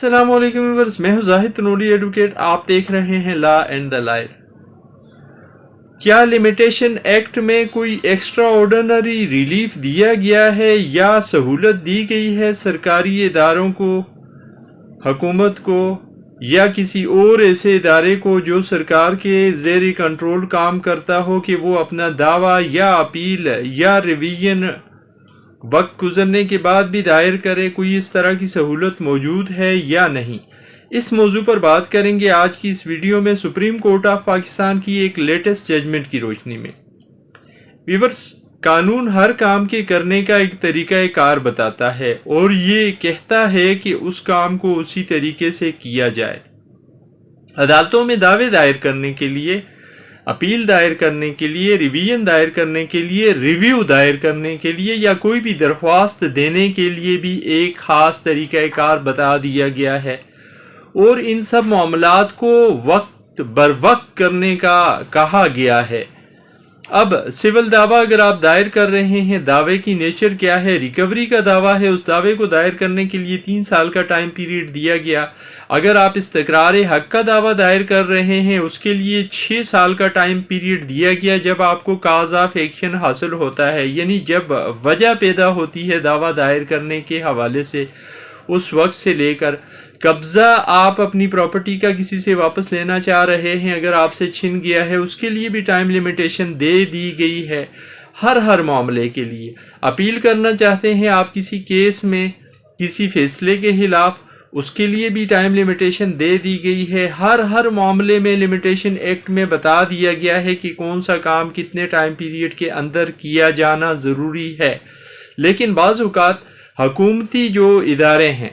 السلام علیکم ویورز، میں ہوں زاہد تنوری ایڈوکیٹ۔ آپ دیکھ رہے ہیں لا اینڈ دا لائر۔ کیا لمیٹیشن ایکٹ میں کوئی ایکسٹرا آرڈنری ریلیف دیا گیا ہے یا سہولت دی گئی ہے سرکاری اداروں کو، حکومت کو یا کسی اور ایسے ادارے کو جو سرکار کے زیر کنٹرول کام کرتا ہو کہ وہ اپنا دعویٰ یا اپیل یا ریویژن وقت گزرنے کے بعد بھی دائر کرے؟ کوئی اس طرح کی سہولت موجود ہے یا نہیں؟ اس موضوع پر بات کریں گے آج کی اس ویڈیو میں سپریم کورٹ آف پاکستان کی ایک لیٹسٹ ججمنٹ کی روشنی میں۔ ویورز، قانون ہر کام کے کرنے کا ایک طریقہ کار بتاتا ہے اور یہ کہتا ہے کہ اس کام کو اسی طریقے سے کیا جائے۔ عدالتوں میں دعوے دائر کرنے کے لیے، اپیل دائر کرنے کے لیے، ریویژن دائر کرنے کے لیے، ریویو دائر کرنے کے لیے یا کوئی بھی درخواست دینے کے لیے بھی ایک خاص طریقہ کار بتا دیا گیا ہے، اور ان سب معاملات کو وقت بر وقت کرنے کا کہا گیا ہے۔ اب سول دعویٰ اگر آپ دائر کر رہے ہیں، دعوے کی نیچر کیا ہے؟ ریکوری کا دعویٰ ہے، اس دعوے کو دائر کرنے کے لیے 3 سال کا ٹائم پیریڈ دیا گیا۔ اگر آپ استقرار حق کا دعویٰ دائر کر رہے ہیں، اس کے لیے 6 سال کا ٹائم پیریڈ دیا گیا جب آپ کو کاز آف ایکشن حاصل ہوتا ہے، یعنی جب وجہ پیدا ہوتی ہے دعویٰ دائر کرنے کے حوالے سے، اس وقت سے لے کر قبضہ آپ اپنی پراپرٹی کا کسی سے واپس لینا چاہ رہے ہیں، اگر آپ سے چھن گیا ہے، اس کے لیے بھی ٹائم لیمیٹیشن دے دی گئی ہے۔ ہر معاملے کے لیے اپیل کرنا چاہتے ہیں آپ کسی کیس میں کسی فیصلے کے خلاف، اس کے لیے بھی ٹائم لیمیٹیشن دے دی گئی ہے۔ ہر معاملے میں لمیٹیشن ایکٹ میں بتا دیا گیا ہے کہ کون سا کام کتنے ٹائم پیریڈ کے اندر کیا جانا ضروری ہے۔ لیکن بعض اوقات حکومتی جو ادارے ہیں،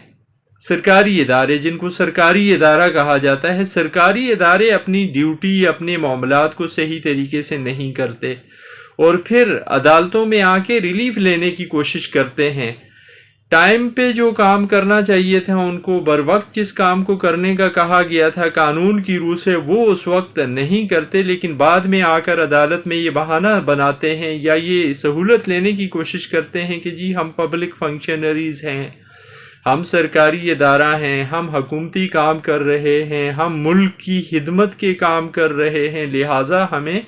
سرکاری ادارے جن کو سرکاری ادارہ کہا جاتا ہے، سرکاری ادارے اپنی ڈیوٹی، اپنے معاملات کو صحیح طریقے سے نہیں کرتے اور پھر عدالتوں میں آ کے ریلیف لینے کی کوشش کرتے ہیں۔ ٹائم پہ جو کام کرنا چاہیے تھا ان کو، بر وقت جس کام کو کرنے کا کہا گیا تھا قانون کی روح سے، وہ اس وقت نہیں کرتے، لیکن بعد میں آ کر عدالت میں یہ بہانہ بناتے ہیں یا یہ سہولت لینے کی کوشش کرتے ہیں کہ جی ہم پبلک فنکشنریز ہیں، ہم سرکاری ادارہ ہیں، ہم حکومتی کام کر رہے ہیں، ہم ملک کی خدمت کے کام کر رہے ہیں، لہٰذا ہمیں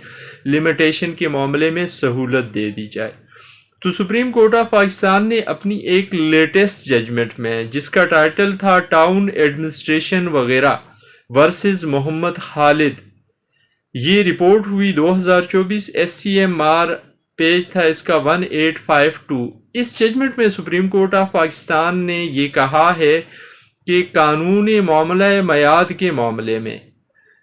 لمیٹیشن کے معاملے میں سہولت دے دی جائے۔ تو سپریم کورٹ آف پاکستان نے اپنی ایک لیٹسٹ ججمنٹ میں، جس کا ٹائٹل تھا ٹاؤن ایڈمنسٹریشن وغیرہ ورسز محمد خالد، یہ رپورٹ ہوئی 2024 SCMR، پیج تھا اس کا 1852۔ اس ججمنٹ میں سپریم کورٹ آف پاکستان نے یہ کہا ہے کہ قانون معاملہ میعاد کے معاملے میں،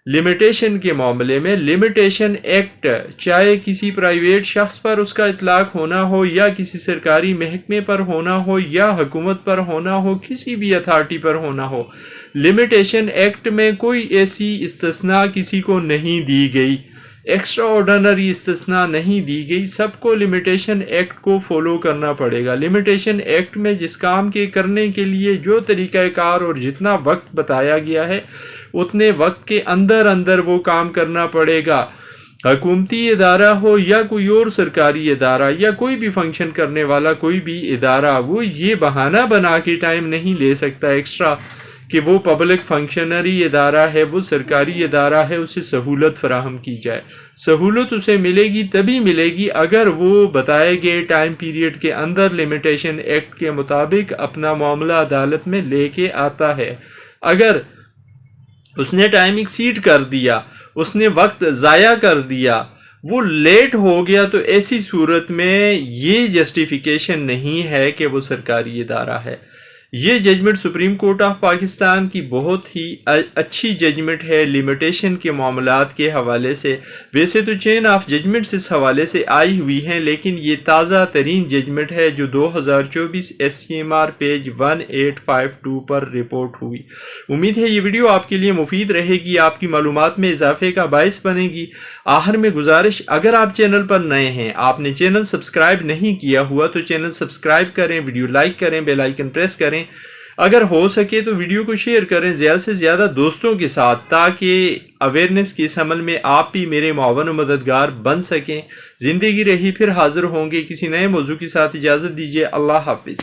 لمیٹیشن کے معاملے میں، لمیٹیشن ایکٹ چاہے کسی پرائیویٹ شخص پر اس کا اطلاق ہونا ہو یا کسی سرکاری محکمے پر ہونا ہو یا حکومت پر ہونا ہو، کسی بھی اتھارٹی پر ہونا ہو، لمیٹیشن ایکٹ میں کوئی ایسی استثناء کسی کو نہیں دی گئی، ایکسٹرا آرڈنری استثناء نہیں دی گئی، سب کو لمیٹیشن ایکٹ کو فالو کرنا پڑے گا۔ لمیٹیشن ایکٹ میں جس کام کے کرنے کے لیے جو طریقہ کار اور جتنا وقت بتایا گیا ہے، اتنے وقت کے اندر وہ کام کرنا پڑے گا۔ حکومتی ادارہ ہو یا کوئی اور سرکاری ادارہ یا کوئی بھی فنکشن کرنے والا کوئی بھی ادارہ، وہ یہ بہانہ بنا کے ٹائم نہیں لے سکتا ایکسٹرا کہ وہ پبلک فنکشنری ادارہ ہے، وہ سرکاری ادارہ ہے، اسے سہولت فراہم کی جائے۔ سہولت اسے ملے گی تبھی ملے گی اگر وہ بتائے گئے ٹائم پیریڈ کے اندر لمیٹیشن ایکٹ کے مطابق اپنا معاملہ عدالت میں لے کے آتا ہے۔ اگر اس نے ٹائم ایکسیڈ کر دیا، اس نے وقت ضائع کر دیا، وہ لیٹ ہو گیا، تو ایسی صورت میں یہ جسٹیفیکیشن نہیں ہے کہ وہ سرکاری ادارہ ہے۔ یہ judgement supreme court of Pakistan کی بہت ہی اچھی ججمنٹ ہے لمیٹیشن کے معاملات کے حوالے سے۔ ویسے تو چین آف ججمنٹس اس حوالے سے آئی ہوئی ہیں، لیکن یہ تازہ ترین ججمنٹ ہے جو 2024 SCMR پیج 1852 پر رپورٹ ہوئی۔ امید ہے یہ ویڈیو آپ کے لیے مفید رہے گی، آپ کی معلومات میں اضافے کا باعث بنے گی۔ آخر میں گزارش، اگر آپ چینل پر نئے ہیں، آپ نے چینل سبسکرائب نہیں کیا ہوا تو چینل سبسکرائب کریں، ویڈیو لائک کریں، بیل آئیکن پریس کریں، اگر ہو سکے تو ویڈیو کو شیئر کریں زیادہ سے زیادہ دوستوں کے ساتھ، تاکہ اویئرنیس کے اس عمل میں آپ بھی میرے معاون و مددگار بن سکیں۔ زندگی رہی پھر حاضر ہوں گے کسی نئے موضوع کے ساتھ، اجازت دیجیے، اللہ حافظ۔